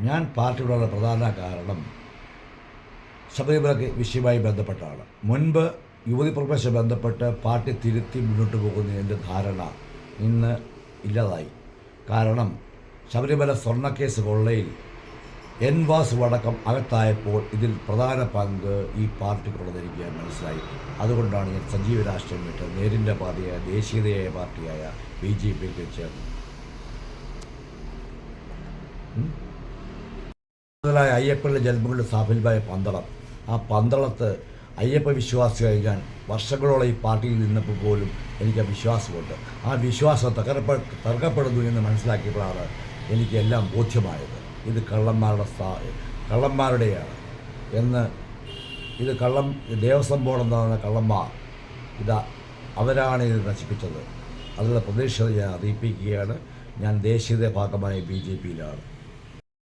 ഞാൻ പാർട്ടിയോടുള്ള പ്രധാന കാരണം ശബരിമല വിഷയവുമായി ബന്ധപ്പെട്ടാണ്. മുൻപ് യുവതി പ്രവേശനവുമായി ബന്ധപ്പെട്ട് പാർട്ടി തിരുത്തി മുന്നോട്ട് പോകുന്നതിൻ്റെ ധാരണ ഇന്ന് ഇല്ലാതായി. കാരണം ശബരിമല സ്വർണ്ണക്കേസ് കൊള്ളയിൽ എൻ വാസു അടക്കം അകത്തായപ്പോൾ ഇതിൽ പ്രധാന പങ്ക് ഈ പാർട്ടിക്കുള്ളത് എനിക്ക് മനസ്സിലായി. അതുകൊണ്ടാണ് ഞാൻ സജീവ രാഷ്ട്രീയം വിട്ട് നേരിൻ്റെ പാർട്ടിയായ ദേശീയതയായ പാർട്ടിയായ BJPക്ക് ചേർന്നു. മുതലായ അയ്യപ്പൻ്റെ ജന്മങ്ങളുടെ സാഫല്യമായ പന്തളം, ആ പന്തളത്ത് അയ്യപ്പ വിശ്വാസിയായി ഞാൻ വർഷങ്ങളോളം ഈ പാർട്ടിയിൽ നിന്നപ്പോൾ പോലും എനിക്ക് ആ വിശ്വാസമുണ്ട്. ആ വിശ്വാസം തകർക്കപ്പെടുന്നു എന്ന് മനസ്സിലാക്കിയപ്പോഴാണ് എനിക്കെല്ലാം ബോധ്യമായത്. ഇത് കള്ളന്മാരുടെയാണ് എന്ന്. ഇത് ദേവസ്വം ബോർഡെന്നാണ് കള്ളന്മാർ. അവരാണ് ഇത് നശിപ്പിച്ചത്. അതിലുള്ള പ്രതീക്ഷ ഞാൻ അറിയിപ്പിക്കുകയാണ്. ഞാൻ ദേശീയത ഭാഗമായ BJPയിലാണ്.